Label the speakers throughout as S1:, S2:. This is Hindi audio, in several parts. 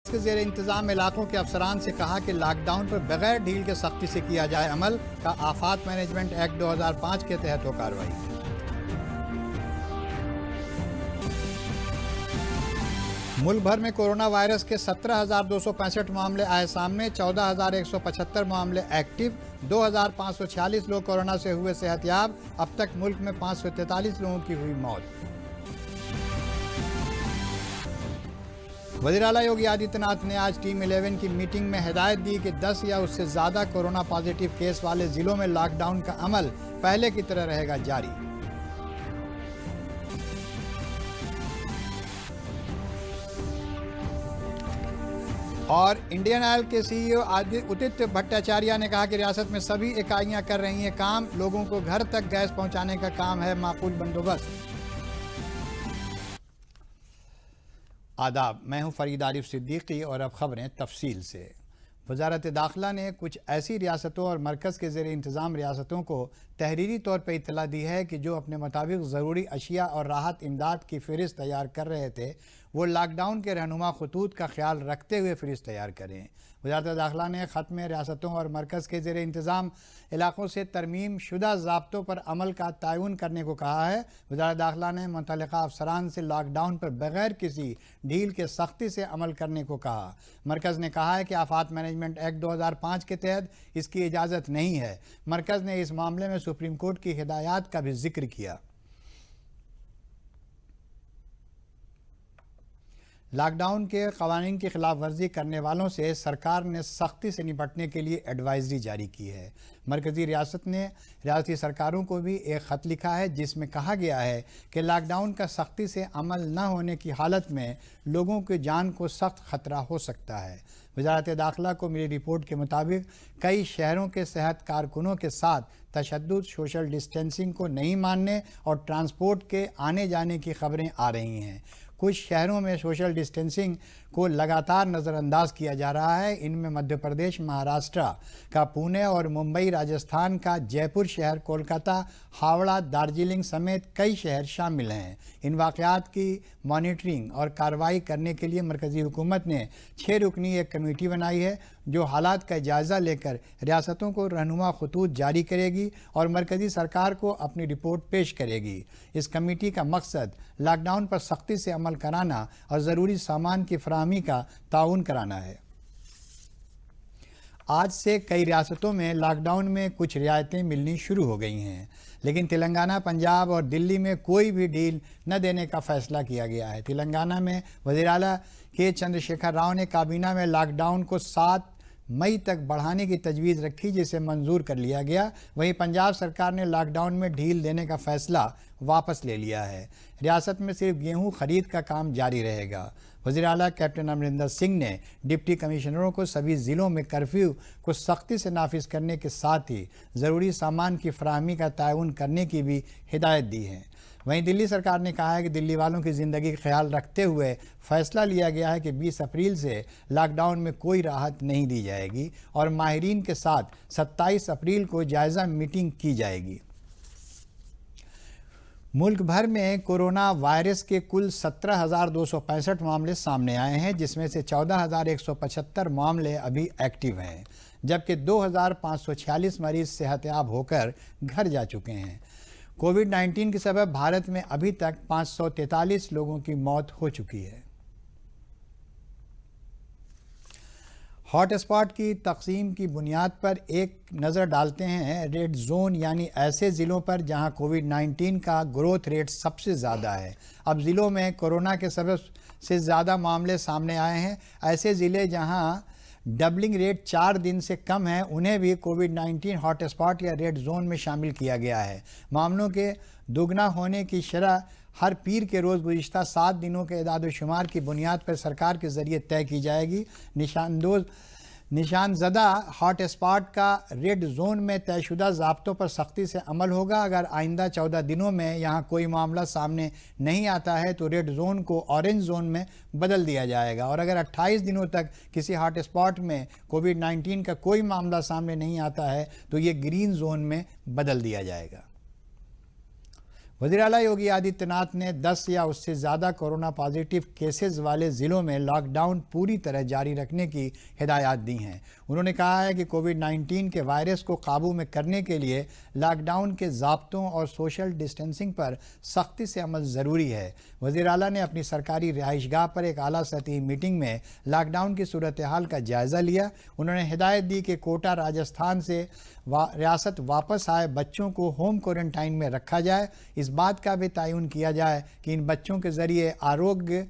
S1: के ज़ेर इंतज़ाम इलाकों के अफसरान से कहा कि लॉकडाउन पर बगैर ढील के सख्ती से किया जाए अमल का। आफात मैनेजमेंट एक्ट 2005 के तहत हो कार्रवाई। मुल्क भर में कोरोना वायरस के 17,265 मामले आए सामने। 14,175 मामले एक्टिव। 2,546 लोग कोरोना से हुए सेहतयाब। अब तक मुल्क में 543 लोगों की हुई मौत। वज़ीर आला योगी आदित्यनाथ ने आज टीम 11 की मीटिंग में हिदायत दी कि 10 या उससे ज़्यादा कोरोना पॉजिटिव केस वाले ज़िलों में लॉकडाउन का अमल पहले की तरह रहेगा जारी। और इंडियन ऑयल के सीईओ उदित भट्टाचार्य ने कहा कि रियासत में सभी इकाइयां कर रही हैं काम। लोगों को घर तक गैस पहुंचाने का काम है माकूल बंदोबस्त। आदाब, मैं हूं फरीद आरिफ सिद्दीकी और अब खबरें तफसील से। वजारत दाखिला ने कुछ ऐसी रियासतों और मरकज़ के ज़ेर इंतज़ाम रियासतों को तहरीरी तौर पर इत्तला दी है कि जो अपने मुताबिक ज़रूरी अशिया और राहत इमदाद की फ़हरिस्त तैयार कर रहे थे वो लॉकडाउन के रहनुमा खतूत का ख्याल रखते हुए फ़हरिस्त तैयार करें। वजारत दाखिला ने ख़त में रियासतों और मरकज़ के ज़ेर इंतज़ाम इलाक़ों से तरमीम शुदा ज़ाब्तों पर अमल का तयन करने को कहा है। वजारत दाखिला ने मुतल्लिक़ा अफसरान से लॉकडाउन पर बग़ैर किसी ढील के सख्ती से अमल करने को कहा। मरकज़ ने कहा है कि आफात मैनेजमेंट एक्ट 2005 के तहत इसकी इजाज़त नहीं है। मरकज़ ने इस मामले में सुप्रीम कोर्ट की हिदायत का भी जिक्र किया। लॉकडाउन के कवानीन की खिलाफ वर्जी करने वालों से सरकार ने सख्ती से निपटने के लिए एडवाइजरी जारी की है। मरकज़ी रियासत ने रियासती सरकारों को भी एक ख़त लिखा है जिसमें कहा गया है कि लॉकडाउन का सख्ती से अमल न होने की हालत में लोगों की जान को सख्त ख़तरा हो सकता है। वज़ारत दाखिला को मिली रिपोर्ट के मुताबिक कई शहरों के सेहत कारकुनों के साथ तशद्दुद, सोशल डिस्टेंसिंग को नहीं मानने और ट्रांसपोर्ट के आने जाने की खबरें आ रही हैं। कुछ शहरों में सोशल डिस्टेंसिंग को लगातार नज़रअंदाज किया जा रहा है। इनमें मध्य प्रदेश, महाराष्ट्र का पुणे और मुंबई, राजस्थान का जयपुर शहर, कोलकाता, हावड़ा, दार्जिलिंग समेत कई शहर शामिल हैं। इन वाक़यात की मॉनिटरिंग और कार्रवाई करने के लिए मरकज़ी हुकूमत ने 6 रुकनी एक कमेटी बनाई है जो हालात का जायज़ा लेकर रियासतों को रहनुमा खतूत जारी करेगी और मरकज़ी सरकार को अपनी रिपोर्ट पेश करेगी। इस कमेटी का मकसद लॉकडाउन पर सख्ती से अमल कराना और ज़रूरी सामान की फराहमी का ताउन कराना है। आज से कई रियासतों में लॉकडाउन में कुछ रियायतें मिलनी शुरू हो गई हैं, लेकिन तेलंगाना, पंजाब और दिल्ली में कोई भी ढील न देने का फैसला किया गया है। तेलंगाना में वज़ीर आला के चंद्रशेखर राव ने काबीना में लॉकडाउन को 7 मई तक बढ़ाने की तजवीज़ रखी जिसे मंजूर कर लिया गया। वहीं पंजाब सरकार ने लॉकडाउन में ढील देने का फैसला वापस ले लिया है। रियासत में सिर्फ गेहूं खरीद का काम जारी रहेगा। वज़ीर आला कैप्टन अमरिंदर सिंह ने डिप्टी कमिश्नरों को सभी ज़िलों में कर्फ्यू को सख्ती से नाफिज करने के साथ ही ज़रूरी सामान की फराहमी का तयन करने की भी हिदायत दी है। वहीं दिल्ली सरकार ने कहा है कि दिल्ली वालों की ज़िंदगी का ख्याल रखते हुए फ़ैसला लिया गया है कि 20 अप्रैल से लॉकडाउन में कोई राहत नहीं दी जाएगी और माहिरीन के साथ 27 अप्रैल को जायज़ा मीटिंग की जाएगी। मुल्क भर में कोरोना वायरस के कुल 17,265 मामले सामने आए हैं, जिसमें से 14,175 मामले अभी एक्टिव हैं, जबकि 2,546 मरीज़ सेहतयाब होकर घर जा चुके हैं। कोविड-19 के सबब भारत में अभी तक 543 लोगों की मौत हो चुकी है। हॉटस्पॉट की तकसीम की बुनियाद पर एक नज़र डालते हैं रेड जोन यानी ऐसे ज़िलों पर जहां कोविड-19 का ग्रोथ रेट सबसे ज़्यादा है। अब ज़िलों में कोरोना के सबब से ज़्यादा मामले सामने आए हैं। ऐसे ज़िले जहां डबलिंग रेट 4 दिन से कम है उन्हें भी कोविड-19 हॉटस्पॉट या रेड जोन में शामिल किया गया है। मामलों के दोगुना होने की शरह हर पीर के रोज़ गुज़िश्ता 7 दिनों के इदाद-ओ-शुमार की बुनियाद पर सरकार के ज़रिए तय की जाएगी। निशानज़दा हॉटस्पॉट का रेड जोन में तयशुदा ज़ाब्तों पर सख्ती से अमल होगा। अगर आइंदा 14 दिनों में यहाँ कोई मामला सामने नहीं आता है तो रेड जोन को ऑरेंज जोन में बदल दिया जाएगा और अगर 28 दिनों तक किसी हॉटस्पॉट में कोविड-19 का कोई मामला सामने नहीं आता है तो ये ग्रीन जोन में बदल दिया जाएगा। वज़ीर आला योगी आदित्यनाथ ने 10 या उससे ज़्यादा कोरोना पॉजिटिव केसेस वाले ज़िलों में लॉकडाउन पूरी तरह जारी रखने की हिदायत दी हैं। उन्होंने कहा है कि कोविड-19 के वायरस को काबू में करने के लिए लॉकडाउन के ज़ाब्तों और सोशल डिस्टेंसिंग पर सख्ती से अमल ज़रूरी है। वज़ीर आला ने अपनी सरकारी रिहाइशगाह पर एक आला सतही मीटिंग में लॉकडाउन की सूरत हाल का जायज़ा लिया। उन्होंने हिदायत दी कि कोटा राजस्थान से रियासत वापस आए बच्चों को होम क्वारंटाइन में रखा जाए। इस बात का भी तयन किया जाए कि इन बच्चों के ज़रिए आरोग्य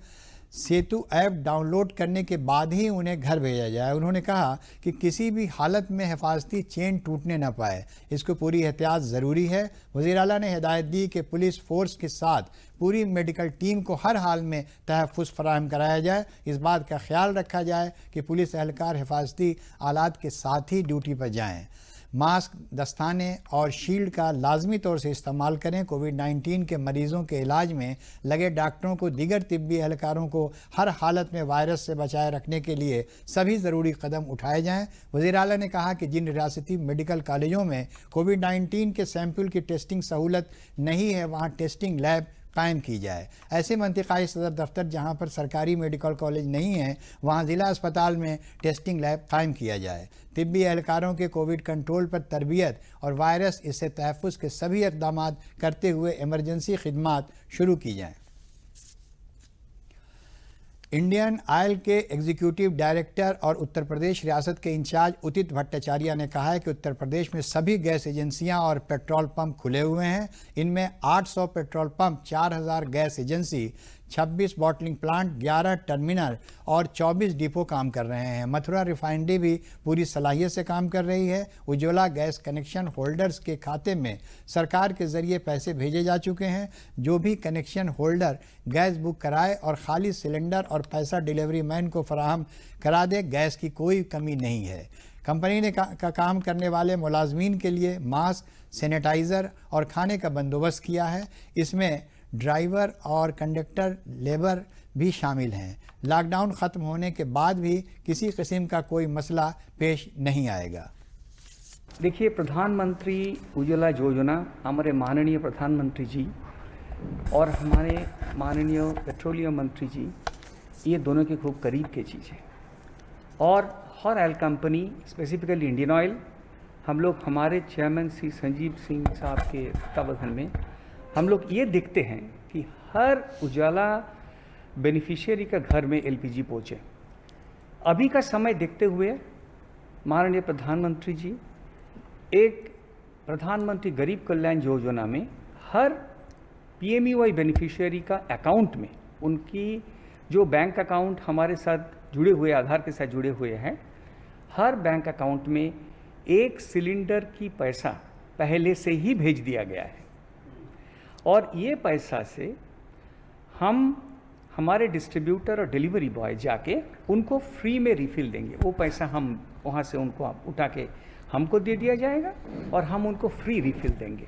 S1: सेतु ऐप डाउनलोड करने के बाद ही उन्हें घर भेजा जाए। उन्होंने कहा कि किसी भी हालत में हिफाजती चेन टूटने न पाए, इसको पूरी एहतियात ज़रूरी है। वज़ीर आला ने हिदायत दी कि पुलिस फोर्स के साथ पूरी मेडिकल टीम को हर हाल में तहफ़्फ़ुज़ फराहम कराया जाए। इस बात का ख्याल रखा जाए कि पुलिस एहलकार हिफाजती आलात के साथ ही ड्यूटी पर जाएँ। मास्क, दस्ताने और शील्ड का लाजमी तौर से इस्तेमाल करें। कोविड-19 के मरीजों के इलाज में लगे डॉक्टरों को दीगर तिब्बी एहलकारों को हर हालत में वायरस से बचाए रखने के लिए सभी ज़रूरी कदम उठाए जाएं। वज़ीर आला ने कहा कि जिन रियासती मेडिकल कॉलेजों में कोविड-19 के सैंपल की टेस्टिंग सहूलत नहीं है, वहाँ टेस्टिंग लैब कायम की जाए। ऐसे मंतिकाई सदर दफ्तर जहां पर सरकारी मेडिकल कॉलेज नहीं है, वहां ज़िला अस्पताल में टेस्टिंग लैब कायम किया जाए। तिब्बी एहलकारों के कोविड कंट्रोल पर तरबियत और वायरस इससे तहफ़्फ़ुज़ के सभी इक़दाम करते हुए इमरजेंसी खिदमात शुरू की जाएँ। इंडियन ऑयल के एग्जीक्यूटिव डायरेक्टर और उत्तर प्रदेश रियासत के इंचार्ज उदित भट्टाचार्य ने कहा है कि उत्तर प्रदेश में सभी गैस एजेंसियां और पेट्रोल पंप खुले हुए हैं। इनमें 800 petrol pump, 4000 gas agency, 26 bottling plant, 11 terminal और 24 डिपो काम कर रहे हैं। मथुरा रिफाइनरी भी पूरी सलाहियत से काम कर रही है। उज्ज्वला गैस कनेक्शन होल्डर्स के खाते में सरकार के ज़रिए पैसे भेजे जा चुके हैं। जो भी कनेक्शन होल्डर गैस बुक कराए और खाली सिलेंडर और पैसा डिलीवरी मैन को फराहम करा दे, गैस की कोई कमी नहीं है। कंपनी ने काम करने वाले मुलाजमीन के लिए मास्क, सैनिटाइज़र और खाने का बंदोबस्त किया है। इसमें ड्राइवर और कंडक्टर लेबर भी शामिल हैं। लॉकडाउन ख़त्म होने के बाद भी किसी किस्म का कोई मसला पेश नहीं आएगा।
S2: देखिए, प्रधानमंत्री उज्ज्वला योजना हमारे माननीय प्रधानमंत्री जी और हमारे माननीय पेट्रोलियम मंत्री जी, ये दोनों के खूब करीब की चीज़ है। और हर oil company, specifically Indian Oil, हम लोग हमारे चेयरमैन श्री संजीव सिंह साहब के तत्वावधान में हम लोग ये देखते हैं कि हर उजाला बेनिफिशियरी का घर में एलपीजी पहुँचे। अभी का समय देखते हुए माननीय प्रधानमंत्री जी एक प्रधानमंत्री गरीब कल्याण योजना में हर पीएमईवाई बेनिफिशियरी का अकाउंट में, उनकी जो बैंक अकाउंट हमारे साथ जुड़े हुए, आधार के साथ जुड़े हुए हैं, हर बैंक अकाउंट में 1 सिलेंडर की पैसा पहले से ही भेज दिया गया है। और ये पैसा से हम हमारे डिस्ट्रीब्यूटर और डिलीवरी बॉय जाके उनको फ्री में रिफ़िल देंगे। वो पैसा हम वहाँ से उनको उठा के हमको दे दिया जाएगा और हम उनको फ्री रिफ़िल देंगे।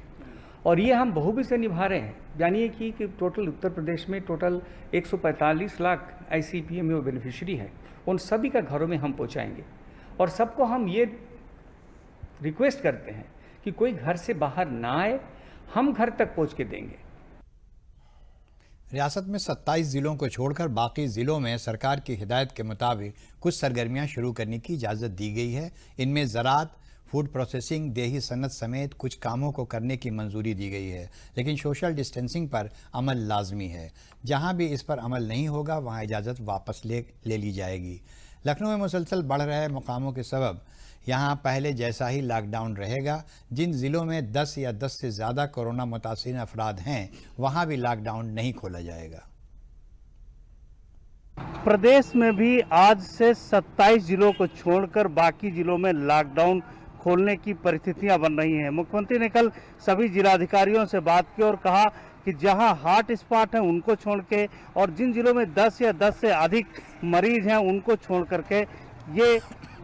S2: और ये हम बखूबी से निभा रहे हैं। जानिए कि टोटल उत्तर प्रदेश में टोटल 145 लाख ऐसी पीएमईओ बेनिफिशियरी है। उन सभी का घरों में हम पहुँचाएंगे और सबको हम ये रिक्वेस्ट करते हैं कि कोई घर से बाहर ना आए, हम घर तक पहुंच के देंगे।
S1: रियासत में 27 ज़िलों को छोड़कर बाकी ज़िलों में सरकार की हिदायत के मुताबिक कुछ सरगर्मियां शुरू करने की इजाज़त दी गई है। इनमें ज़राअत, फूड प्रोसेसिंग, देही सनत समेत कुछ कामों को करने की मंजूरी दी गई है, लेकिन सोशल डिस्टेंसिंग पर अमल लाजमी है। जहां भी इस पर अमल नहीं होगा वहां इजाज़त वापस ले ली जाएगी। लखनऊ में मुसलसल बढ़ रहे मुकामों के सबब यहाँ पहले जैसा ही लॉकडाउन रहेगा। जिन ज़िलों में 10 या 10 से ज़्यादा कोरोना मुतासिर अफराद हैं, वहाँ भी लॉकडाउन नहीं खोला जाएगा।
S3: प्रदेश में भी आज से 27 जिलों को छोड़कर बाकी जिलों में लॉकडाउन खोलने की परिस्थितियां बन रही हैं। मुख्यमंत्री ने कल सभी जिलाधिकारियों से बात की और कहा कि जहां हॉट स्पॉट हैं उनको छोड़ के और जिन जिलों में 10 या 10 से अधिक मरीज हैं उनको छोड़ करके ये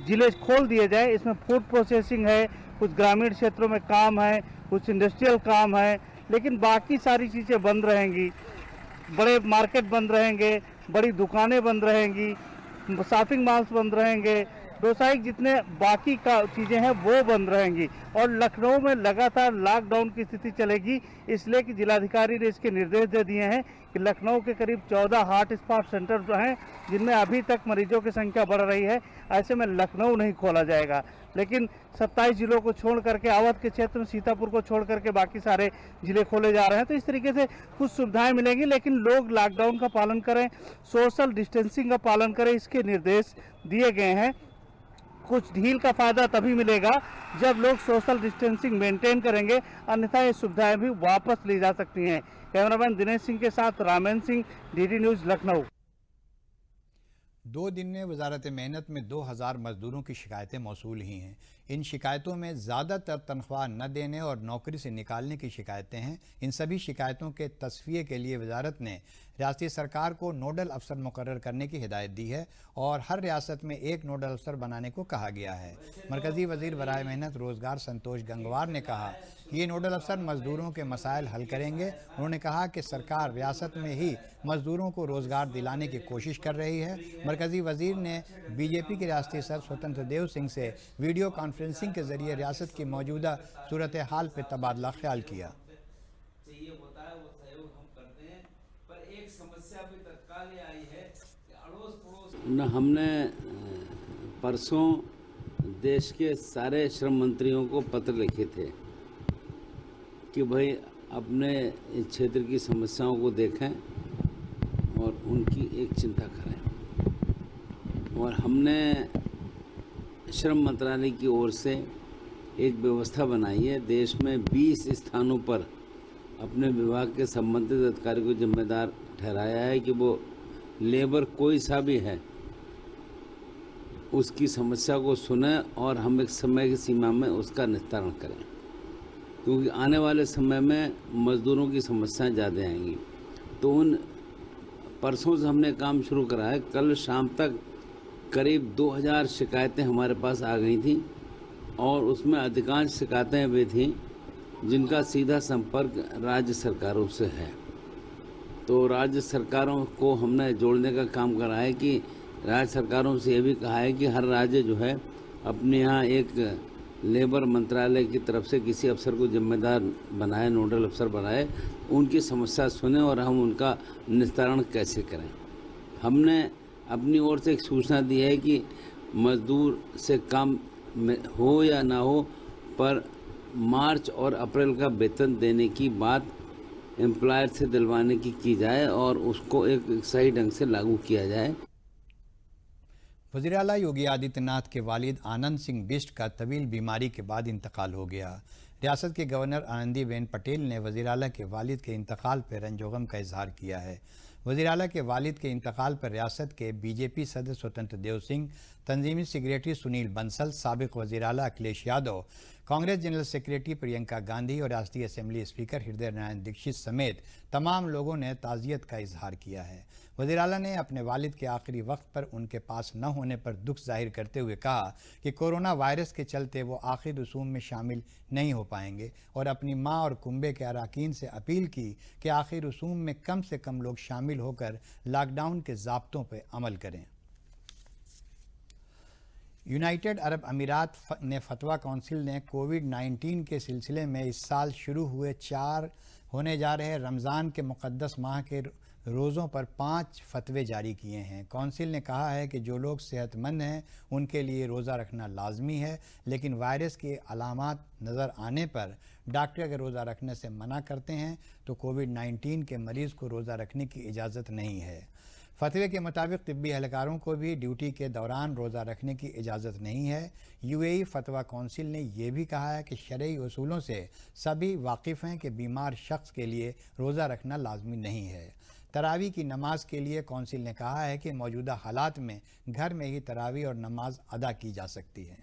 S3: जिले खोल दिए जाए। इसमें फूड प्रोसेसिंग है, कुछ ग्रामीण क्षेत्रों में काम है, कुछ इंडस्ट्रियल काम है, लेकिन बाकी सारी चीज़ें बंद रहेंगी। बड़े मार्केट बंद रहेंगे, बड़ी दुकानें बंद रहेंगी, शॉपिंग मॉल्स बंद रहेंगे, व्यावसायिक जितने बाकी का चीज़ें हैं वो बंद रहेंगी और लखनऊ में लगातार लॉकडाउन की स्थिति चलेगी, इसलिए कि जिलाधिकारी ने इसके निर्देश दे दिए हैं कि लखनऊ के करीब 14 हॉट स्पॉट सेंटर जो हैं जिनमें अभी तक मरीजों की संख्या बढ़ रही है, ऐसे में लखनऊ नहीं खोला जाएगा। लेकिन 27 जिलों को छोड़ करके अवध के क्षेत्र में सीतापुर को छोड़ करके बाकी सारे जिले खोले जा रहे हैं। तो इस तरीके से कुछ सुविधाएं मिलेंगी, लेकिन लोग लॉकडाउन का पालन करें, सोशल डिस्टेंसिंग का पालन करें, इसके निर्देश दिए गए हैं। कुछ ढील का फायदा तभी मिलेगा जब लोग सोशल डिस्टेंसिंग मेंटेन करेंगे, अन्यथा ये सुविधाएं भी वापस ली जा सकती हैं। कैमरामैन दिनेश सिंह के साथ ramen Singh, DD news, Lucknow.
S1: 2 दिन में वजारत मेहनत में 2000 मजदूरों की शिकायतें मौसूल ही हैं। इन शिकायतों में ज़्यादातर तनख्वाह न देने और नौकरी से निकालने की शिकायतें हैं। इन सभी शिकायतों के तस्फिये के लिए वजारत ने रियासती सरकार को नोडल अफसर मुकर्रर करने की हिदायत दी है और हर रियासत में एक नोडल अफसर बनाने को कहा गया है। मरकज़ी वज़ीर बराए मेहनत रोज़गार संतोष गंगवार ने कहा कि ये नोडल अफसर मजदूरों के मसाइल हल करेंगे। उन्होंने कहा कि सरकार रियासत में ही मजदूरों को रोज़गार दिलाने की कोशिश कर रही है। मरकज़ी वज़ीर ने बीजेपी के रियासती सदर स्वतंत्र देव सिंह से वीडियो कॉन्फ्रेंसिंग के ज़रिए रियासत की मौजूदा सूरत हाल पर तबादला ख्याल किया।
S4: न हमने परसों देश के सारे श्रम मंत्रियों को पत्र लिखे थे कि भाई अपने क्षेत्र की समस्याओं को देखें और उनकी एक चिंता करें। और हमने श्रम मंत्रालय की ओर से एक व्यवस्था बनाई है। देश में 20 स्थानों पर अपने विभाग के संबंधित अधिकारी को जिम्मेदार ठहराया है कि वो लेबर कोई सा भी है उसकी समस्या को सुने और हम एक समय की सीमा में उसका निस्तारण करें, क्योंकि आने वाले समय में मज़दूरों की समस्याएं ज़्यादा आएंगी। तो उन परसों से हमने काम शुरू करा है। कल शाम तक करीब 2000 शिकायतें हमारे पास आ गई थी और उसमें अधिकांश शिकायतें वे थीं जिनका सीधा संपर्क राज्य सरकारों से है। तो राज्य सरकारों को हमने जोड़ने का काम करा है कि राज्य सरकारों से ये भी कहा है कि हर राज्य जो है अपने यहाँ एक लेबर मंत्रालय की तरफ से किसी अफसर को जिम्मेदार बनाए, नोडल अफसर बनाए, उनकी समस्या सुने और हम उनका निस्तारण कैसे करें। हमने अपनी ओर से एक सूचना दी है कि मजदूर से काम हो या ना हो, पर मार्च और अप्रैल का वेतन देने की बात एम्प्लॉयर से दिलवाने की जाए और उसको एक सही ढंग से लागू किया जाए।
S1: वज़ीर आला योगी आदित्यनाथ के वालिद आनंद सिंह बिष्ट का तवील बीमारी के बाद इंतकाल हो गया। रियासत के गवर्नर आनंदीबेन पटेल ने वज़ीर आला के वालिद के इंतकाल पर रंजोगम का इजहार किया है। वज़ीर आला के वालिद के इंतकाल पर रियासत के बीजेपी सदर स्वतंत्र देव सिंह, तंजीमी सेक्रेटरी सुनील बंसल, साबिक वज़ीर आला अखिलेश यादव, कांग्रेस जनरल सेक्रेटरी प्रियंका गांधी और राष्ट्रीय असेंबली स्पीकर हृदय नारायण दीक्षित समेत तमाम लोगों ने ताज़ियत का इजहार किया है। वज़ीर आला ने अपने वालिद के आखिरी वक्त पर उनके पास न होने पर दुख जाहिर करते हुए कहा कि कोरोना वायरस के चलते वो आखिरी रसूम में शामिल नहीं हो पाएंगे और अपनी माँ और कुंबे के अरकान से अपील की कि आखिरी रसूम में कम से कम लोग शामिल होकर लॉकडाउन के ज़ाब्तों पर अमल करें। यूनाइटेड अरब अमीरात ने फतवा काउंसिल ने कोविड-19 के सिलसिले में इस साल शुरू हुए 4 होने जा रहे रमज़ान के मुक़द्दस माह के रोज़ों पर 5 फतवे जारी किए हैं। काउंसिल ने कहा है कि जो लोग सेहतमंद हैं उनके लिए रोज़ा रखना लाजमी है, लेकिन वायरस के अलामात नज़र आने पर डॉक्टर अगर रोज़ा रखने से मना करते हैं तो कोविड-19 के मरीज़ को रोज़ा रखने की इजाज़त नहीं है। फतवे के मुताबिक तिब्बी एहलकारों को भी ड्यूटी के दौरान रोज़ा रखने की इजाज़त नहीं है। यूएई फतवा काउंसिल ने यह भी कहा है कि शरई उसूलों से सभी वाकिफ़ हैं कि बीमार शख्स के लिए रोज़ा रखना लाजमी नहीं है। तरावी की नमाज के लिए काउंसिल ने कहा है कि मौजूदा हालात में घर में ही तरावी और नमाज अदा की जा सकती है।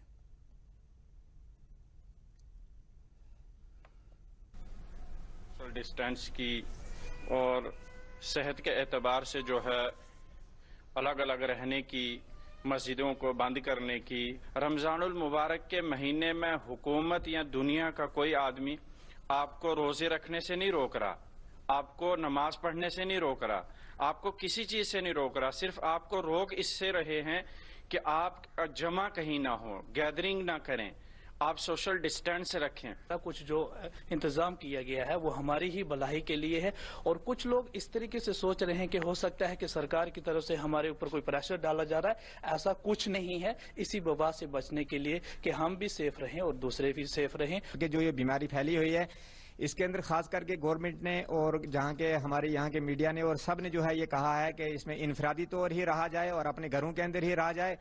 S5: डिस्टेंस की और सेहत के एतबार से जो है अलग अलग रहने की, मस्जिदों को बंद करने की, रमज़ानुल मुबारक के महीने में हुकूमत या दुनिया का कोई आदमी आपको रोजे रखने से नहीं रोक रहा, आपको नमाज पढ़ने से नहीं रोक रहा, आपको किसी चीज से नहीं रोक रहा। सिर्फ आपको रोक इससे रहे हैं कि आप जमा कहीं ना हो, गैदरिंग ना करें, आप सोशल डिस्टेंस रखें।
S6: कुछ जो इंतजाम किया गया है वो हमारी ही भलाई के लिए है, और कुछ लोग इस तरीके से सोच रहे हैं कि हो सकता है कि सरकार की तरफ से हमारे ऊपर कोई प्रेशर डाला जा रहा है। ऐसा कुछ नहीं है। इसी वबा से बचने के लिए कि हम भी सेफ रहें और दूसरे भी सेफ रहें।
S7: कि जो ये बीमारी फैली हुई है इसके अंदर खास करके गवर्नमेंट ने और जहाँ के हमारे यहाँ के मीडिया ने और सब ने जो है ये कहा है कि इसमें इनफरादी तौर ही रहा जाए और अपने घरों के अंदर ही रहा जाए।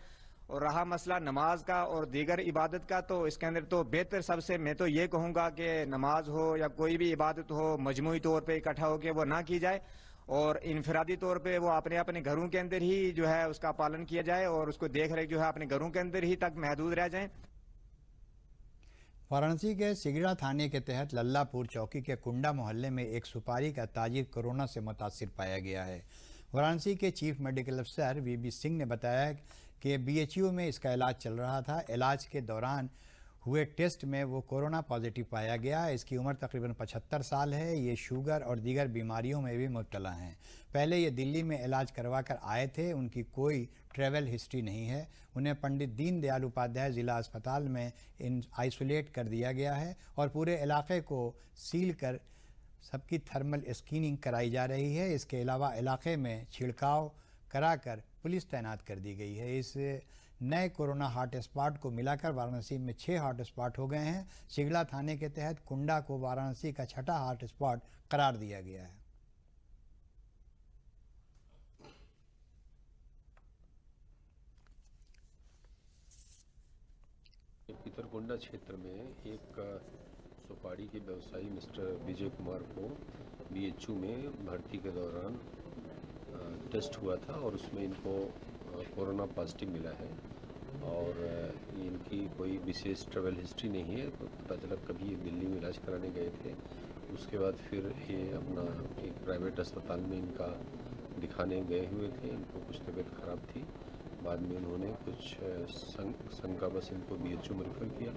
S7: और रहा मसला नमाज का और दीगर इबादत का, तो इसके अंदर तो बेहतर सबसे मैं तो ये कहूँगा कि नमाज हो या कोई भी इबादत हो मजमूई तौर पे इकट्ठा होकर वो ना की जाए और इनफरादी तौर पे वो अपने अपने घरों के अंदर ही जो है उसका पालन किया जाए और उसको देख रेख जो है अपने घरों के अंदर ही तक महदूद रह जाएं।
S1: वाराणसी के सिगड़ा थाने के तहत लल्लापुर चौकी के कुंडा मोहल्ले में एक सुपारी का ताजिर कोरोना से मुतासिर पाया गया है। वाराणसी के चीफ मेडिकल अफसर वीबी सिंह ने बताया कि बीएचयू में इसका इलाज चल रहा था। इलाज के दौरान हुए टेस्ट में वो कोरोना पॉजिटिव पाया गया। इसकी उम्र तकरीबन 75 साल है। ये शुगर और दीगर बीमारियों में भी मुब्तला हैं। पहले ये दिल्ली में इलाज करवा कर आए थे। उनकी कोई ट्रैवल हिस्ट्री नहीं है। उन्हें पंडित दीनदयाल उपाध्याय ज़िला अस्पताल में आइसोलेट कर दिया गया है और पूरे इलाके को सील कर सबकी थर्मल स्क्रीनिंग कराई जा रही है। इसके अलावा इलाके में छिड़काव कराकर पुलिस तैनात कर दी गई है। इस नए कोरोना हॉट स्पॉट को मिलाकर वाराणसी में 6 हॉट स्पॉट हो गए हैं। सिगड़ा थाने के तहत कुंडा को वाराणसी का 6ठा हॉट स्पॉट करार दिया गया है।
S8: पिथरकुंडा क्षेत्र में एक सुपारी के व्यवसायी मिस्टर विजय कुमार को बीएचयू में भर्ती के दौरान टेस्ट हुआ था और उसमें इनको कोरोना पॉजिटिव मिला है और इनकी कोई विशेष ट्रैवल हिस्ट्री नहीं है। तो पता चला कभी ये दिल्ली में इलाज कराने गए थे, उसके बाद फिर ये अपना एक प्राइवेट अस्पताल में इनका दिखाने गए हुए थे। इनको कुछ तबीयत ख़राब थी, बाद में उन्होंने कुछ शंका बस इनको बीएचयू में रेफर किया।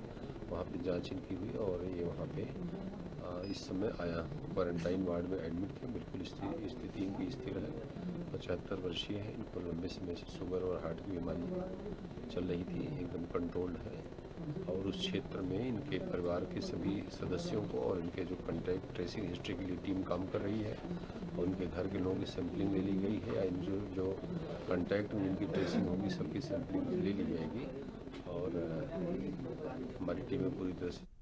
S8: वहाँ पे जांच इनकी हुई और ये वहाँ पे इस समय आया क्वारंटाइन वार्ड में एडमिट थे। बिल्कुल स्थिति इनकी स्थिर है। 75 वर्षीय है। इनको लंबे समय से शुगर और हार्ट की बीमारी चल रही थी, एकदम कंट्रोल्ड है। और उस क्षेत्र में इनके परिवार के सभी सदस्यों को और इनके जो कॉन्टैक्ट ट्रेसिंग हिस्ट्री के लिए टीम काम कर रही है और उनके घर के लोगों की सैंपलिंग ले ली गई है। जो कॉन्टैक्ट में इनकी ट्रेसिंग होगी सबकी सैंपलिंग ले ली जाएगी और हमारी टीमें पूरी तरह से।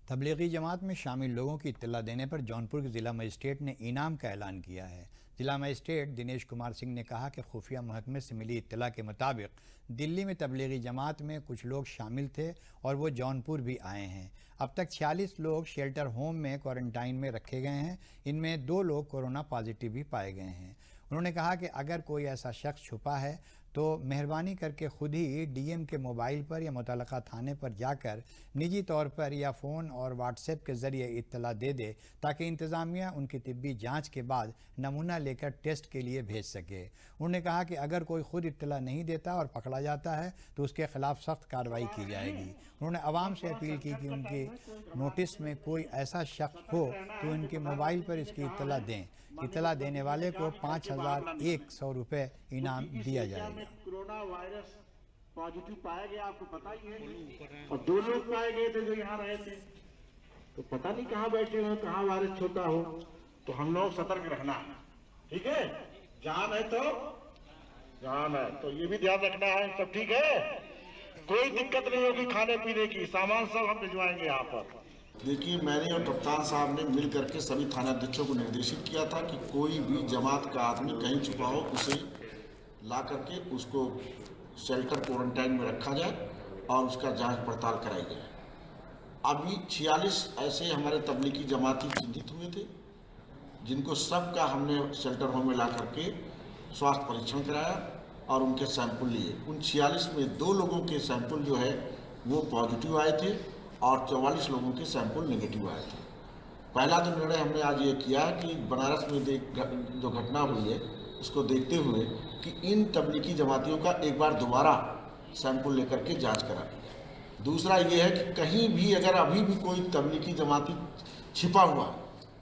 S1: तबलीगी जमात में शामिल लोगों की इत्तला देने पर जौनपुर के ज़िला मजिस्ट्रेट ने इनाम का ऐलान किया है। ज़िला मजिस्ट्रेट दिनेश कुमार सिंह ने कहा कि खुफिया महकमे से मिली इत्तला के मुताबिक दिल्ली में तबलीगी जमात में कुछ लोग शामिल थे और वो जौनपुर भी आए हैं। अब तक 46 लोग शेल्टर होम में क्वारंटाइन में रखे गए हैं। इनमें 2 लोग कोरोना पॉजिटिव भी पाए गए हैं। उन्होंने कहा कि अगर कोई ऐसा शख्स छुपा है तो मेहरबानी करके खुद ही डीएम के मोबाइल पर या मुतल्लका थाने पर जाकर निजी तौर पर या फ़ोन और व्हाट्सएप के ज़रिए इत्तला दे दे ताकि इंतज़ामिया उनकी तिब्बी जांच के बाद नमूना लेकर टेस्ट के लिए भेज सके। उन्होंने कहा कि अगर कोई खुद इत्तला नहीं देता और पकड़ा जाता है तो उसके खिलाफ सख्त कार्रवाई की जाएगी। उन्होंने आवाम से अपील की कि उनके नोटिस में कोई ऐसा शख्स हो तो उनके मोबाइल पर इसकी इत्तला दें। इत्तला देने वाले को 5100 रुपये इनाम दिया जाएगा।
S9: कोरोना वायरस पॉजिटिव पाया गया, आपको पता ही है, और 2 लोग पाए गए थे जो यहाँ रहे थे, तो पता नहीं कहाँ बैठे हो, कहाँ वायरस छोटा हो। तो हम लोग सतर्क रहना, ठीक है। जान है तो जान है, तो ये भी ध्यान रखना है। सब ठीक है, कोई दिक्कत नहीं होगी खाने पीने की, सामान सब हम भिजवाएंगे यहाँ पर।
S10: देखिए, मैंने और कप्तान साहब ने मिल करके सभी थानाध्यक्षों को निर्देशित किया था कि कोई भी जमात का आदमी कहीं छुपा हो उसे ला करके उसको शेल्टर क्वारंटाइन में रखा जाए और उसका जांच पड़ताल कराई जाए। अभी 46 ऐसे हमारे तबलीगी जमाती चिन्हित हुए थे जिनको सबका हमने शेल्टर होम में ला करके स्वास्थ्य परीक्षण कराया और उनके सैंपल लिए। उन 46 में 2 लोगों के सैंपल जो है वो पॉजिटिव आए थे और 44 लोगों के सैंपल नेगेटिव आए थे। पहला तो निर्णय हमने आज ये किया कि बनारस में जो घटना हुई है उसको देखते हुए कि इन तबलीगी जमातियों का एक बार दोबारा सैंपल लेकर के जांच करा दी। दूसरा ये है कि कहीं भी अगर अभी भी कोई तबलीगी जमाती छिपा हुआ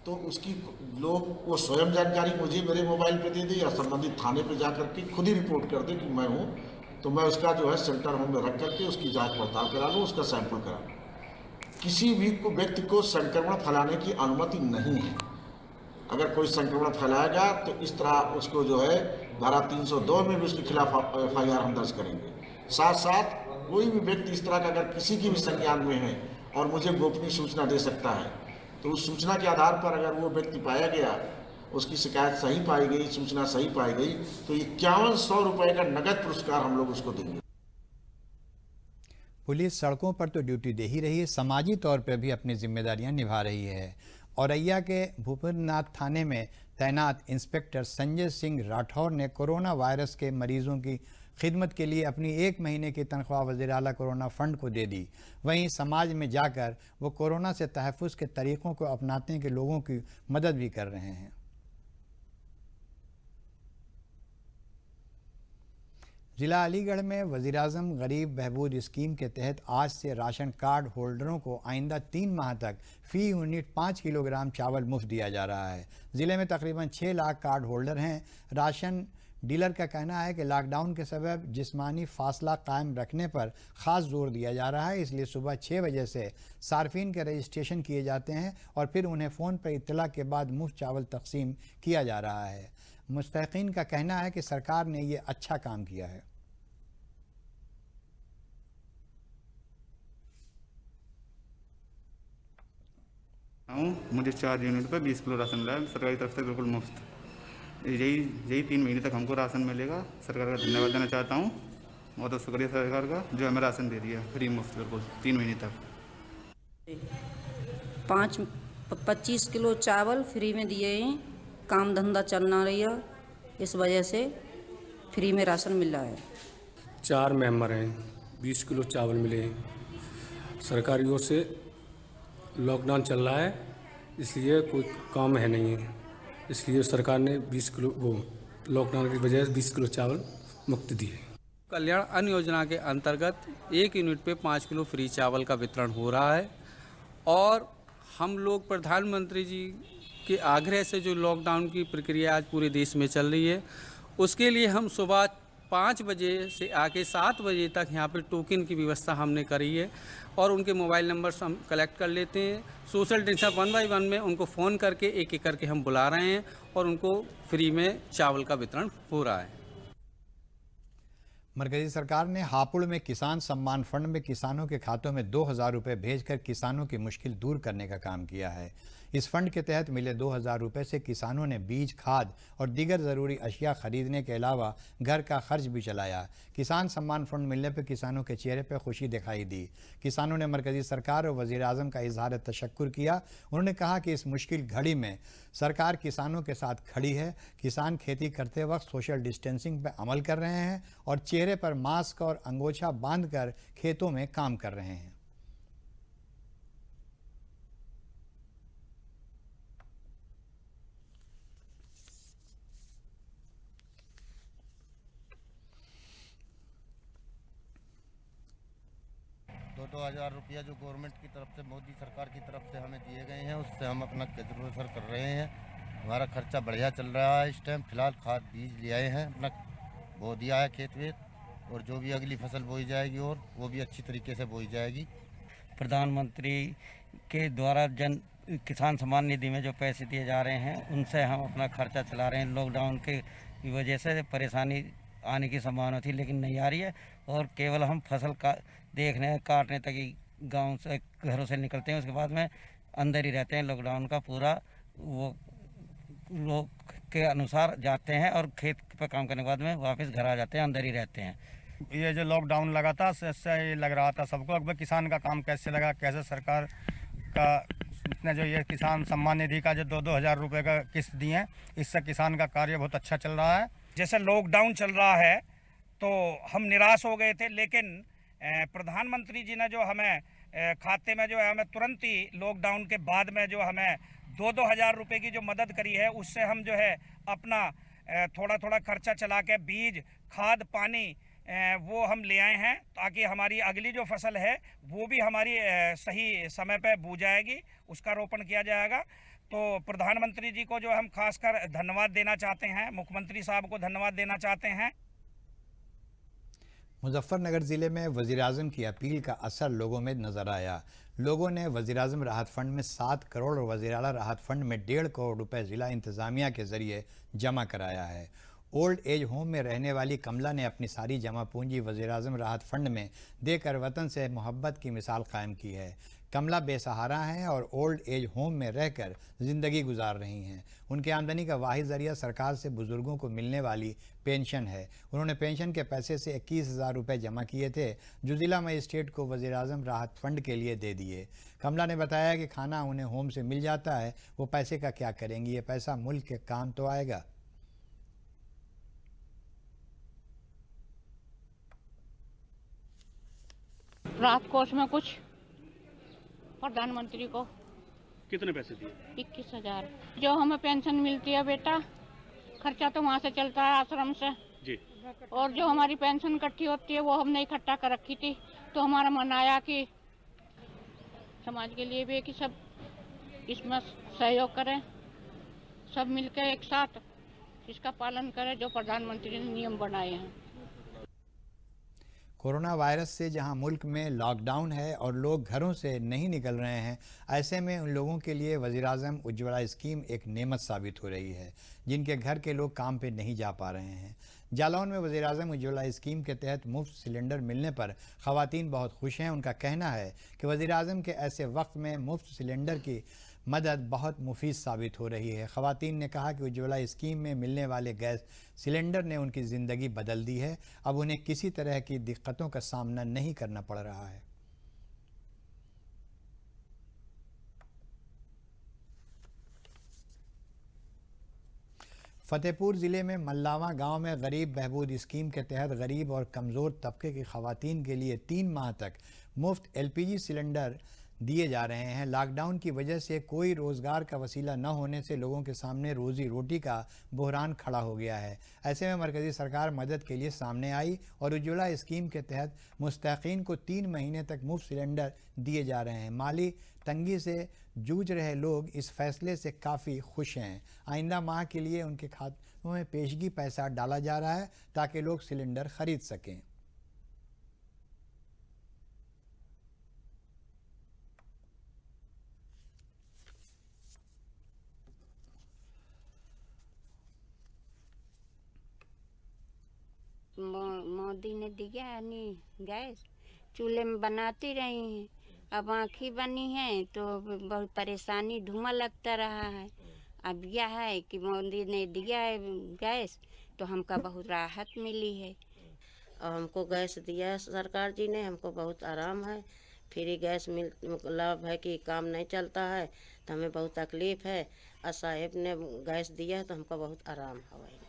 S10: तो उसकी लोग वो स्वयं जानकारी मुझे मेरे मोबाइल पे दे दे या संबंधित थाने पे जा करके खुद ही रिपोर्ट कर दे कि मैं हूँ, तो मैं उसका जो है शेल्टर होम में रख करके उसकी जांच पड़ताल करा लूँ, उसका सैंपल करा लूँ। किसी भी व्यक्ति को संक्रमण फैलाने की अनुमति नहीं है। अगर कोई संक्रमण फैलाएगा तो इस तरह उसको जो है धारा 302 में भी उसके खिलाफ FIR हम दर्ज करेंगे। साथ साथ कोई भी व्यक्ति इस तरह का अगर किसी की भी संज्ञान में है और मुझे गोपनीय सूचना दे सकता है, तो उस सूचना के आधार पर अगर वो व्यक्ति पाया गया, उसकी शिकायत सही पाई गई, सूचना सही पाई गई, तो 5100 रुपये का नगद पुरस्कार हम लोग उसको देंगे।
S1: पुलिस सड़कों पर तो ड्यूटी दे ही रही है, समाजी तौर पर भी अपनी जिम्मेदारियां निभा रही है। औरैया के भूपेंद्रनाथ थाने में तैनात इंस्पेक्टर संजय सिंह राठौर ने कोरोना वायरस के मरीजों की खिदमत के लिए अपनी 1 महीने की तनख्वाह वज़ीर आला कोरोना फंड को दे दी। वहीं समाज में जाकर वो कोरोना से तहफ़्फ़ुज़ के तरीक़ों को अपनाने के लोगों की मदद भी कर रहे हैं। जिला अलीगढ़ में वज़ीर-ए-आज़म गरीब बहबूद स्कीम के तहत आज से राशन कार्ड होल्डरों को आइंदा 3 माह तक फ़ी यूनिट 5 किलोग्राम चावल मुफ्त दिया जा रहा है। ज़िले में तकरीबन 6 लाख कार्ड होल्डर हैं। राशन डीलर का कहना है कि लॉकडाउन के सबब जिस्मानी फासला कायम रखने पर ख़ास जोर दिया जा रहा है, इसलिए सुबह 6 बजे से सार्फिन के रजिस्ट्रेशन किए जाते हैं और फिर उन्हें फ़ोन पर इत्तला के बाद मुफ्त चावल तकसीम किया जा रहा है। मुस्तहिक़ीन का कहना है कि सरकार ने ये अच्छा काम किया है।
S11: मुझे 4 यूनिट पर 20 किलो राशन मिला है सरकारी तरफ से बिल्कुल मुफ्त। यही 3 महीने तक हमको राशन मिलेगा। सरकार का धन्यवाद देना चाहता हूँ। बहुत बहुत शुक्रिया सरकार का जो हमें राशन दे दिया फ्री मुफ्त बिल्कुल 3 महीने तक।
S12: 25 किलो चावल फ्री में दिए हैं। काम धंधा चलना रही है, इस वजह से फ्री में राशन मिल रहा है।
S13: 4 मेंबर हैं, 20 किलो चावल मिले। सरकारी ओर से लॉकडाउन चल रहा है, इसलिए कोई काम है नहीं है, इसलिए सरकार ने 20 किलो वो लॉकडाउन की वजह से 20 किलो चावल मुफ्त दिए।
S14: कल्याण अन्न योजना के अंतर्गत 1 यूनिट पे 5 किलो फ्री चावल का वितरण हो रहा है और हम लोग प्रधानमंत्री जी के आग्रह से जो लॉकडाउन की प्रक्रिया आज पूरे देश में चल रही है, उसके लिए हम सुबह 5 बजे से आके 7 बजे तक यहाँ पे टोकन की व्यवस्था हमने करी है और उनके मोबाइल नंबर्स हम कलेक्ट कर लेते हैं। सोशल डिस्टेंस 1 बाय 1 में उनको फ़ोन करके एक करके हम बुला रहे हैं और उनको फ्री में चावल का वितरण हो रहा है।
S1: मरकज़ी सरकार ने हापुड़ में किसान सम्मान फंड में किसानों के खातों में 2000 रुपये भेजकर किसानों की मुश्किल दूर करने का काम किया है। इस फंड के तहत मिले 2000 रुपये से किसानों ने बीज, खाद और दीगर ज़रूरी अशिया ख़रीदने के अलावा घर का खर्च भी चलाया। किसान सम्मान फंड मिलने पर किसानों के चेहरे पर खुशी दिखाई दी। किसानों ने मरकज़ी सरकार और वज़ीर-ए-आज़म का इज़हार तशक्कुर किया। उन्होंने कहा कि इस मुश्किल घड़ी में सरकार किसानों के साथ खड़ी है। किसान खेती करते वक्त सोशल डिस्टेंसिंग पर अमल कर रहे हैं और चेहरे पर मास्क और अंगोछा बांधकर खेतों में काम कर रहे हैं।
S15: दो हज़ार रुपया जो गवर्नमेंट की तरफ से, मोदी सरकार की तरफ से हमें दिए गए हैं, उससे हम अपना गुजर कर रहे हैं। हमारा खर्चा बढ़िया चल रहा है। इस टाइम फिलहाल खाद बीज ले आए हैं, अपना बो दिया है खेत वेत, और जो भी अगली फसल बोई जाएगी और वो भी अच्छी तरीके से बोई जाएगी।
S16: प्रधानमंत्री के द्वारा किसान सम्मान निधि में जो पैसे दिए जा रहे हैं, उनसे हम अपना खर्चा चला रहे हैं। लॉकडाउन के वजह से परेशानी आने की संभावना थी, लेकिन नहीं आ रही है। और केवल हम फसल का देखने काटने तक ही गांव से, घरों से निकलते हैं, उसके बाद में अंदर ही रहते हैं। लॉकडाउन का पूरा वो लोग के अनुसार जाते हैं और खेत पर काम करने के बाद में वापस घर आ जाते हैं, अंदर ही रहते हैं।
S17: ये जो लॉकडाउन लगा था, इससे लग रहा था सबको अब किसान का काम कैसे लगा, कैसे सरकार का ने जो ये किसान सम्मान निधि का जो 2-2 हज़ार रुपये का किस्त दिए हैं, इससे किसान का कार्य बहुत अच्छा चल रहा है।
S18: जैसे लॉकडाउन चल रहा है तो हम निराश हो गए थे, लेकिन प्रधानमंत्री जी ने जो हमें खाते में जो है हमें तुरंत ही लॉकडाउन के बाद में जो हमें 2-2 हज़ार रुपये की जो मदद करी है, उससे हम जो है अपना थोड़ा थोड़ा खर्चा चला के बीज, खाद, पानी वो हम ले आए हैं, ताकि हमारी अगली जो फसल है वो भी हमारी सही समय पे बो जाएगी, उसका रोपण किया जाएगा। तो प्रधानमंत्री जी को जो हम खासकर धन्यवाद देना चाहते हैं, मुख्यमंत्री साहब को धन्यवाद देना चाहते हैं।
S1: मुजफ्फरनगर ज़िले में वज़ीर-ए-आज़म की अपील का असर लोगों में नज़र आया। लोगों ने वज़ीर-ए-आज़म राहत फ़ंड में 7 करोड़ और वज़ीर आला राहत फ़ंड में 1.5 करोड़ रुपए ज़िला इंतज़ामिया के ज़रिए जमा कराया है। ओल्ड एज होम में रहने वाली कमला ने अपनी सारी जमा पूंजी वज़ीर-ए-आज़म राहत फ़ंड में देकर वतन से मोहब्बत की मिसाल कायम की है। कमला बेसहारा हैं और ओल्ड एज होम में रहकर ज़िंदगी गुजार रही हैं। उनकी आमदनी का वाहिद ज़रिया सरकार से बुज़ुर्गों को मिलने वाली पेंशन है। उन्होंने पेंशन के पैसे से 21,000 रुपये जमा किए थे, जो ज़िला मजिस्ट्रेट को वज़ीर-ए-आज़म राहत फ़ंड के लिए दे दिए। कमला ने बताया कि खाना उन्हें होम से मिल जाता है, वो पैसे का क्या करेंगी, ये पैसा मुल्क के काम तो आएगा।
S19: राहत कोष में कुछ प्रधानमंत्री को
S3: कितने पैसे दिए?
S19: 21,000। जो हमें पेंशन मिलती है बेटा, खर्चा तो वहाँ से चलता है आश्रम से
S3: जी।
S19: और जो हमारी पेंशन इकट्ठी होती है वो हमने इकट्ठा कर रखी थी, तो हमारा मन आया कि समाज के लिए भी कि सब इसमें सहयोग करें, सब मिलकर एक साथ इसका पालन करें जो प्रधानमंत्री ने नियम बनाए हैं।
S1: कोरोना वायरस से जहां मुल्क में लॉकडाउन है और लोग घरों से नहीं निकल रहे हैं, ऐसे में उन लोगों के लिए वज़ीर-ए-आज़म उज्ज्वला स्कीम एक नेमत साबित हो रही है, जिनके घर के लोग काम पे नहीं जा पा रहे हैं। जालौन में वज़ीर-ए-आज़म उज्ज्वला स्कीम के तहत मुफ्त सिलेंडर मिलने पर ख़वातीन बहुत खुश हैं। उनका कहना है कि वज़ीर-ए-आज़म के ऐसे वक्त में मुफ्त सिलेंडर की मदद बहुत मुफीद साबित हो रही है। ख़वातीन ने कहा कि उज्ज्वला स्कीम में मिलने वाले गैस सिलेंडर ने उनकी ज़िंदगी बदल दी है। अब उन्हें किसी तरह की दिक्कतों का सामना नहीं करना पड़ रहा है। फतेहपुर ज़िले में मल्लावा गांव में गरीब बहबूद स्कीम के तहत गरीब और कमज़ोर तबके की ख़वातीन के लिए 3 माह तक मुफ्त LPG सिलेंडर दिए जा रहे हैं। लॉकडाउन की वजह से कोई रोज़गार का वसीला न होने से लोगों के सामने रोज़ी रोटी का बहरान खड़ा हो गया है। ऐसे में मरकज़ी सरकार मदद के लिए सामने आई और उज्ज्वला स्कीम के तहत मुस्तहीक़ीन को 3 महीने तक मुफ्त सिलेंडर दिए जा रहे हैं। माली तंगी से जूझ रहे लोग इस फैसले से काफ़ी खुश हैं। आइंदा माह के लिए उनके खातों में पेशगी पैसा डाला जा रहा है ताकि लोग सिलेंडर ख़रीद सकें।
S20: मोदी ने दिया है नहीं गैस, चूल्हे में बनाती रही हैं। अब आँखी बनी है तो बहुत परेशानी, धुआं लगता रहा है। अब यह है कि मोदी ने दिया है गैस तो हमको बहुत राहत मिली है।
S21: और हमको गैस दिया है सरकार जी ने, हमको बहुत आराम है। फ्री गैस लाभ है कि काम नहीं चलता है तो हमें बहुत तकलीफ़ है। और साहेब ने गैस दिया है तो हमको बहुत आराम है।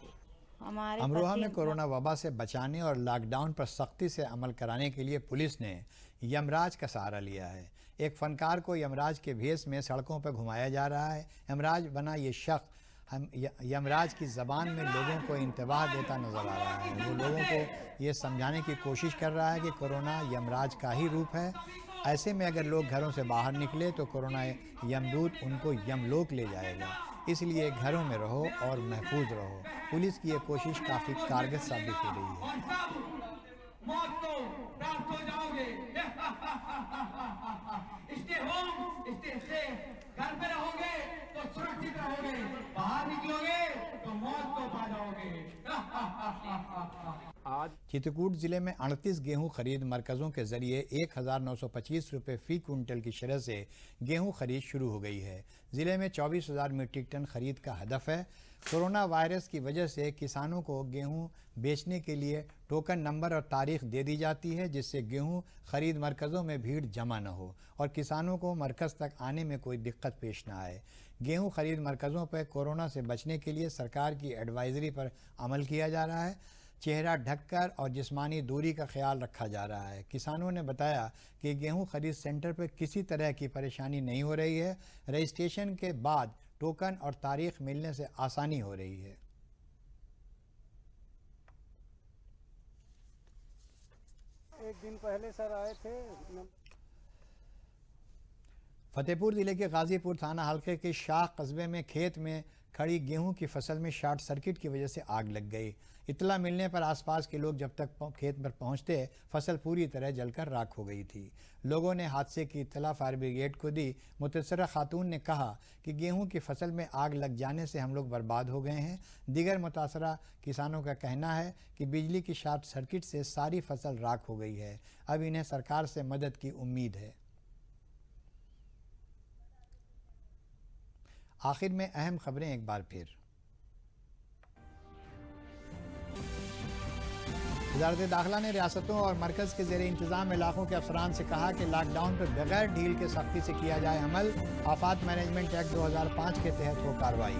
S1: अमरोहा में कोरोना वबा से बचाने और लॉकडाउन पर सख्ती से अमल कराने के लिए पुलिस ने यमराज का सहारा लिया है। एक फ़नकार को यमराज के भेष में सड़कों पर घुमाया जा रहा है। यमराज बना ये शख्स यमराज की ज़बान में लोगों को इंतबाह देता नज़र आ रहा है। वो लोगों को ये समझाने की कोशिश कर रहा है कि कोरोना यमराज का ही रूप है। ऐसे में अगर लोग घरों से बाहर निकले तो कोरोना यमदूत उनको यमलोक ले जाएगा, इसलिए घरों में रहो और महफूज रहो। पुलिस की ये कोशिश काफ़ी कारगर साबित हो रही है।
S22: मौत को प्राप्त हो जाओगे। Stay home, stay safe. घर पे रहोगे तो सुरक्षित रहोगे, बाहर निकलोगे तो मौत को पा जाओगे।
S1: आज चित्रकूट जिले में 38 गेहूं खरीद मरकज़ों के जरिए 1,925 रुपये फ़ी कुंटल की शरह से गेहूं खरीद शुरू हो गई है। ज़िले में 24,000 मीट्रिक टन खरीद का हदफ है। कोरोना वायरस की वजह से किसानों को गेहूं बेचने के लिए टोकन नंबर और तारीख दे दी जाती है, जिससे गेहूं खरीद मरकज़ों में भीड़ जमा न हो और किसानों को मरकज़ तक आने में कोई दिक्कत पेश न आए। गेहूं खरीद मरकज़ों पर कोरोना से बचने के लिए सरकार की एडवाइज़री पर अमल किया जा रहा है। चेहरा ढककर और जिस्मानी दूरी का ख्याल रखा जा रहा है। किसानों ने बताया कि गेहूं खरीद सेंटर पर किसी तरह की परेशानी नहीं हो रही है। रजिस्ट्रेशन के बाद टोकन और तारीख मिलने से आसानी हो रही है।
S3: एक दिन पहले सर आए थे।
S1: फतेहपुर ज़िले के गाज़ीपुर थाना हल्के के शाह कस्बे में खेत में खड़ी गेहूं की फसल में शॉर्ट सर्किट की वजह से आग लग गई। इत्तला मिलने पर आसपास के लोग जब तक खेत पर पहुंचते फसल पूरी तरह जलकर राख हो गई थी। लोगों ने हादसे की इत्तला फायर ब्रिगेड को दी। मुतसरा खातून ने कहा कि गेहूं की फसल में आग लग जाने से हम लोग बर्बाद हो गए हैं। दीगर मुतासरा किसानों का कहना है कि बिजली की शॉर्ट सर्किट से सारी फसल राख हो गई है। अब इन्हें सरकार से मदद की उम्मीद है। आखिर में अहम खबरें एक बार फिर। वज़ारत दाखिला ने रियासतों और मरकज़ के ज़ेरे इंतज़ाम इलाकों के अफसरान से कहा कि लॉकडाउन पर बगैर ढील के सख्ती से किया जाए अमल। आफात मैनेजमेंट एक्ट 2005 के तहत हो कार्रवाई।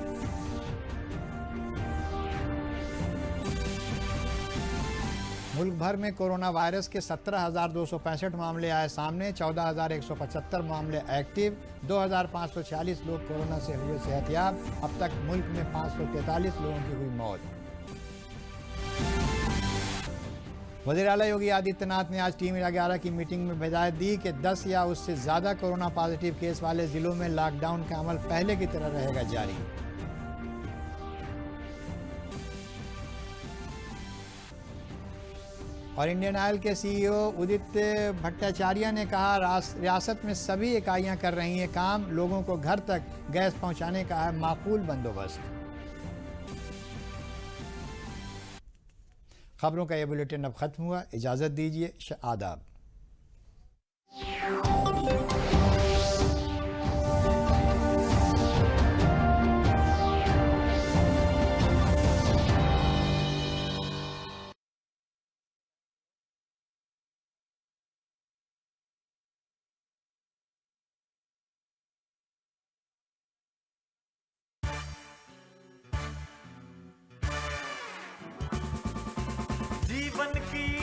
S1: मुल्क भर में कोरोना वायरस के 17,265 मामले आए सामने। 14,175 मामले एक्टिव। 2,546 लोग कोरोना से हुए सेहतयाब। अब तक मुल्क में 543 लोगों की हुई मौत। वज़ीर आला योगी आदित्यनाथ ने आज टीम 11 की मीटिंग में हिदायत दी कि 10 या उससे ज़्यादा कोरोना पॉजिटिव केस वाले ज़िलों में लॉकडाउन का अमल पहले की तरह रहेगा जारी। और इंडियन ऑयल के सीईओ उदित भट्टाचार्य ने कहा रियासत में सभी इकाइयां कर रही हैं काम। लोगों को घर तक गैस पहुंचाने का है माकूल बंदोबस्त। खबरों का यह बुलेटिन अब खत्म हुआ। इजाज़त दीजिए। आदाब।
S2: जीवन की